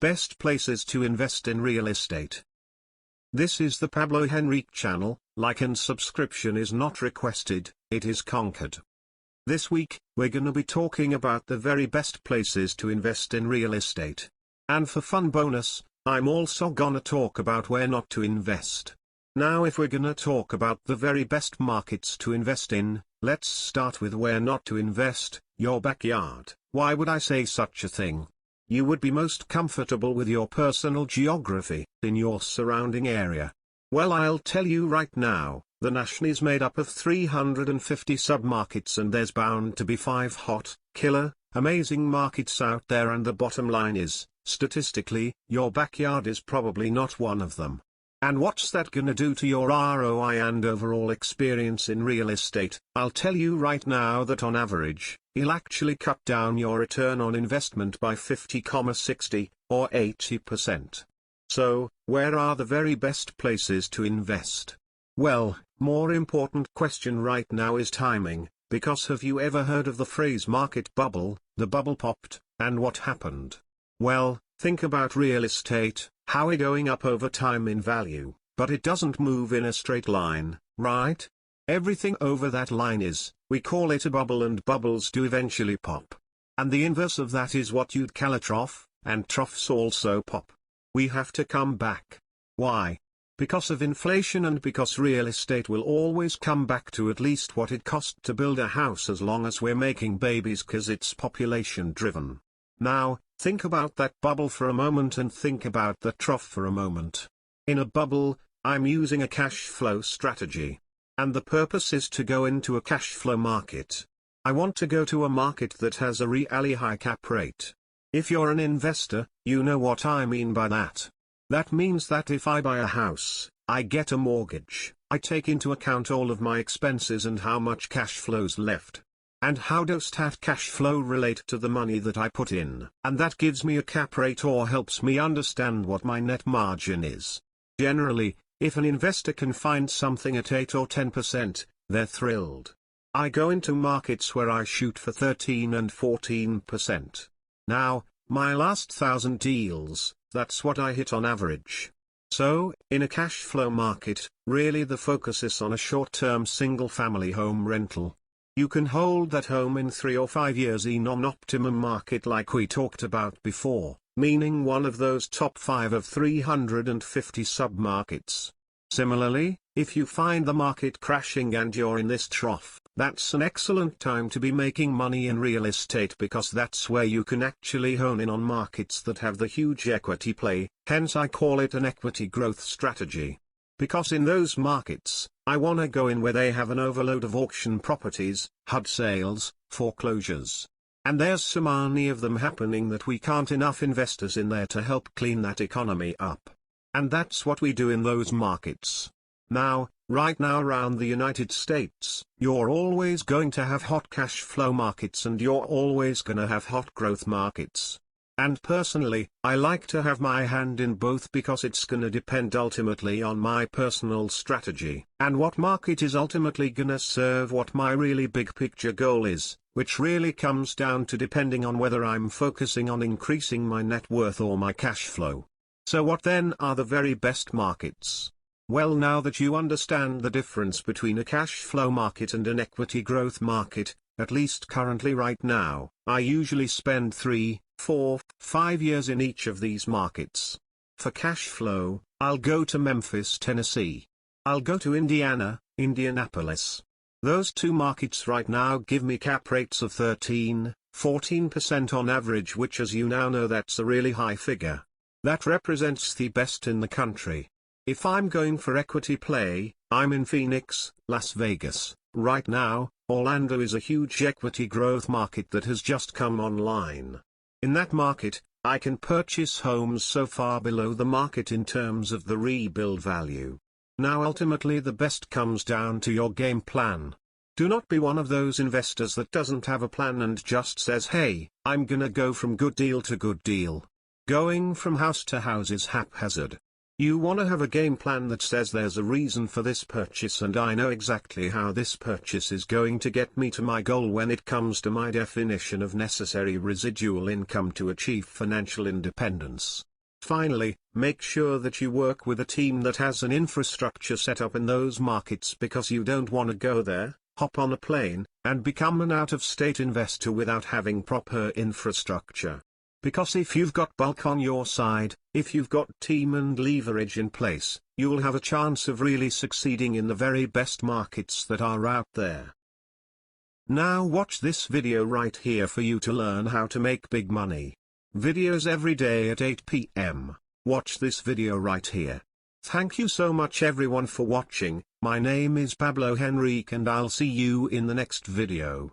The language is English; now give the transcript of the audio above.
Best places to invest in real estate. This is the Pablo Henrique channel. Like and subscription is not requested, it is conquered. This week, we're gonna be talking about the very best places to invest in real estate. And for fun bonus, I'm also gonna talk about where not to invest. Now if we're gonna talk about the very best markets to invest in, let's start with where not to invest, your backyard. Why would I say such a thing? You would be most comfortable with your personal geography, in your surrounding area. Well, I'll tell you right now, the nation is made up of 350 submarkets and there's bound to be 5 hot, killer, amazing markets out there, and the bottom line is, statistically, your backyard is probably not one of them. And what's that gonna do to your ROI and overall experience in real estate? I'll tell you right now that on average, you'll actually cut down your return on investment by 50,60, or 80%. So, where are the very best places to invest? Well, more important question right now is timing, because have you ever heard of the phrase market bubble? The bubble popped, and what happened? Well, think about real estate, how we're going up over time in value, but it doesn't move in a straight line, right? Everything over that line we call it a bubble, and bubbles do eventually pop. And the inverse of that is what you'd call a trough, and troughs also pop. We have to come back. Why? Because of inflation, and because real estate will always come back to at least what it cost to build a house as long as we're making babies, cause it's population driven. Now, think about that bubble for a moment and think about the trough for a moment. In a bubble, I'm using a cash flow strategy. And the purpose is to go into a cash flow market. I want to go to a market that has a really high cap rate. If you're an investor, you know what I mean by that. That means that if I buy a house, I get a mortgage, I take into account all of my expenses and how much cash flow's left. And how does that cash flow relate to the money that I put in? And that gives me a cap rate, or helps me understand what my net margin is. Generally, if an investor can find something at 8 or 10%, they're thrilled. I go into markets where I shoot for 13 and 14%. Now, my last 1,000 deals, that's what I hit on average. So, in a cash flow market, really the focus is on a short-term single-family home rental. You can hold that home in 3 or 5 years in an optimum market like we talked about before, meaning one of those top 5 of 350 submarkets. Similarly, if you find the market crashing and you're in this trough, that's an excellent time to be making money in real estate, because that's where you can actually hone in on markets that have the huge equity play, hence I call it an equity growth strategy. Because in those markets, I wanna go in where they have an overload of auction properties, HUD sales, foreclosures. And there's so many of them happening that we can't enough investors in there to help clean that economy up. And that's what we do in those markets. Now, right now around the United States, you're always going to have hot cash flow markets and you're always gonna have hot growth markets. And personally, I like to have my hand in both, because it's gonna depend ultimately on my personal strategy, and what market is ultimately gonna serve what my really big picture goal is, which really comes down to depending on whether I'm focusing on increasing my net worth or my cash flow. So what then are the very best markets? Well, now that you understand the difference between a cash flow market and an equity growth market, at least currently right now, I usually spend 3, 4, 5 years in each of these markets. For cash flow, I'll go to Memphis, Tennessee. I'll go to Indiana, Indianapolis. Those 2 markets right now give me cap rates of 13, 14% on average, which, as you now know, that's a really high figure. That represents the best in the country. If I'm going for equity play, I'm in Phoenix, Las Vegas. Right now, Orlando is a huge equity growth market that has just come online. In that market, I can purchase homes so far below the market in terms of the rebuild value. Now ultimately the best comes down to your game plan. Do not be one of those investors that doesn't have a plan and just says, hey, I'm gonna go from good deal to good deal. Going from house to house is haphazard. You want to have a game plan that says there's a reason for this purchase, and I know exactly how this purchase is going to get me to my goal when it comes to my definition of necessary residual income to achieve financial independence. Finally, make sure that you work with a team that has an infrastructure set up in those markets, because you don't want to go there, hop on a plane, and become an out-of-state investor without having proper infrastructure. Because if you've got bulk on your side, if you've got team and leverage in place, you will have a chance of really succeeding in the very best markets that are out there. Now watch this video right here for you to learn how to make big money. Videos every day at 8 p.m. Watch this video right here. Thank you so much everyone for watching. My name is Pablo Henrique and I'll see you in the next video.